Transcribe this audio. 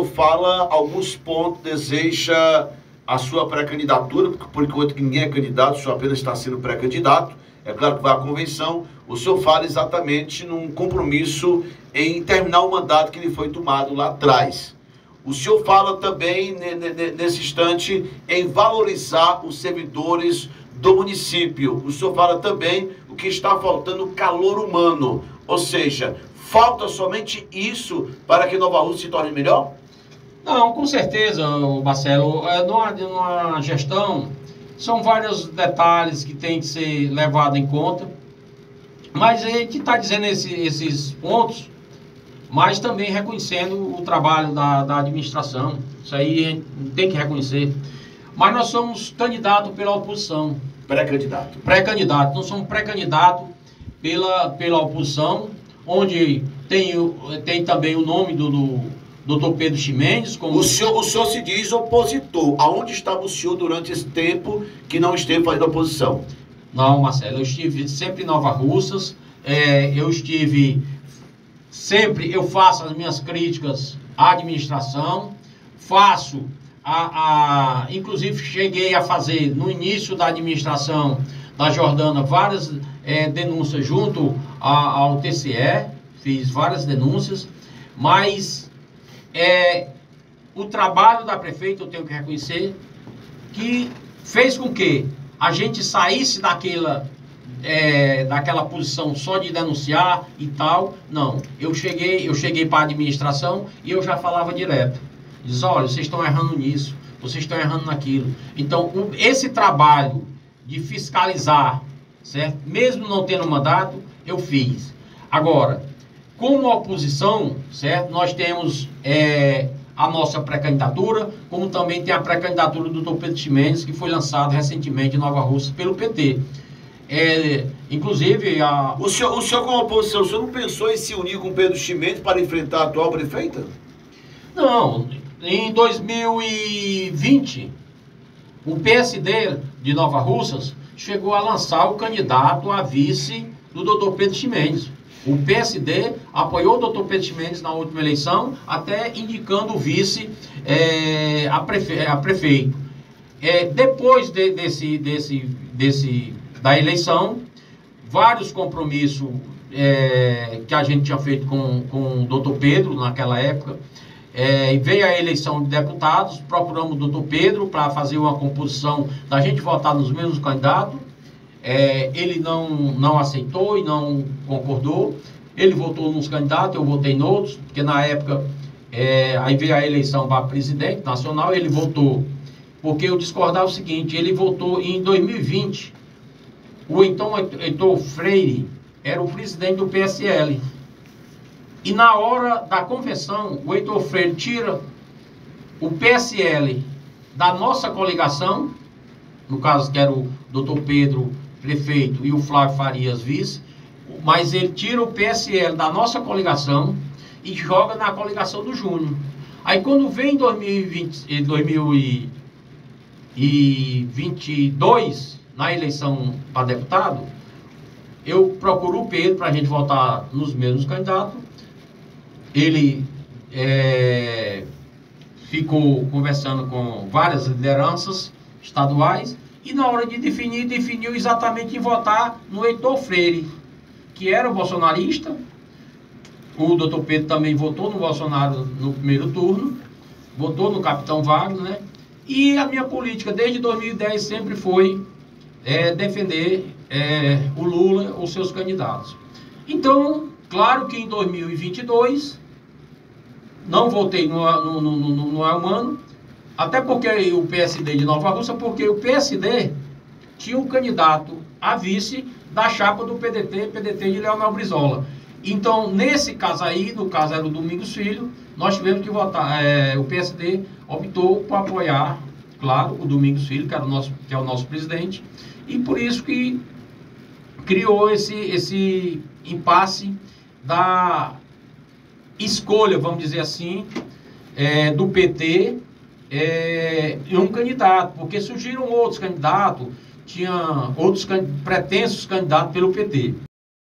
fala alguns pontos, deseja a sua pré-candidatura, porque por enquanto ninguém é candidato, o senhor apenas está sendo pré-candidato. É claro que vai à convenção. O senhor fala exatamente num compromisso em terminar o mandato que lhe foi tomado lá atrás. O senhor fala também, nesse instante, em valorizar os servidores do município. O senhor fala também o que está faltando, calor humano. Ou seja, falta somente isso para que Nova Russa se torne melhor? Não, com certeza, Marcelo. Numa gestão, são vários detalhes que tem que ser levado em conta. Mas a gente está dizendo esses pontos, mas também reconhecendo o trabalho da administração. Isso aí a gente tem que reconhecer. Mas nós somos candidato pela oposição. Pré-candidato. Pré-candidato. Nós somos pré-candidato pela oposição, onde tem também o nome do Dr. Pedro Ximenes. Como... O senhor se diz opositor. Aonde estava o senhor durante esse tempo que não esteve fazendo oposição? Não, Marcelo, eu estive sempre em Nova Russas. Eu faço as minhas críticas à administração, inclusive cheguei a fazer, no início da administração da Jordana, várias denúncias junto ao TCE, fiz várias denúncias, mas o trabalho da prefeita, eu tenho que reconhecer, que fez com que a gente saísse daquela posição só de denunciar e tal. Não, eu cheguei para a administração e eu já falava direto. Diz, olha, vocês estão errando nisso, vocês estão errando naquilo. Então, esse trabalho de fiscalizar, certo? Mesmo não tendo mandato, eu fiz. Agora, como oposição, certo? Nós temos a nossa pré-candidatura, como também tem a pré-candidatura do Dr. Pedro Ximenes, que foi lançado recentemente em Nova Russa pelo PT. Inclusive, O senhor como oposição, o senhor não pensou em se unir com o Pedro Ximenes para enfrentar a atual prefeita? Não, em 2020, o PSD de Nova Russas chegou a lançar o candidato a vice do Dr. Pedro Ximenes. O PSD apoiou o Dr. Pedro Ximenes na última eleição, até indicando o vice a prefeito. Depois da eleição, vários compromissos que a gente tinha feito com o Dr. Pedro naquela época, veio a eleição de deputados, procuramos o Dr. Pedro para fazer uma composição da gente votar nos mesmos candidatos. Ele não aceitou e não concordou. Ele votou nos candidatos, eu votei em outros, porque na época aí veio a eleição para presidente nacional. Ele votou, porque eu discordava o seguinte: ele votou em 2020. O então Heitor Freire era o presidente do PSL. E na hora da convenção, o Heitor Freire tira o PSL da nossa coligação, no caso que era o Dr. Pedro prefeito e o Flávio Farias vice, mas ele tira o PSL da nossa coligação e joga na coligação do Júnior. Aí quando vem em 2022, na eleição para deputado, eu procuro o Pedro para a gente votar nos mesmos candidatos. Ele ficou conversando com várias lideranças estaduais e na hora de definir, definiu exatamente em votar no Heitor Freire, que era o bolsonarista. O doutor Pedro também votou no Bolsonaro no primeiro turno, votou no Capitão Wagner, né? E a minha política desde 2010 sempre foi defender o Lula, os seus candidatos. Então, claro que em 2022 não votei no Elmano, até porque o PSD de Nova Russa, porque o PSD tinha um candidato a vice da chapa do PDT de Leonel Brizola. Então, nesse caso aí, no caso era o Domingos Filho, nós tivemos que votar, o PSD optou por apoiar, claro, o Domingos Filho, que é o nosso presidente, e por isso que criou esse impasse da escolha, vamos dizer assim, do PT e um candidato, porque surgiram outros candidatos, tinha outros pretensos candidatos pelo PT.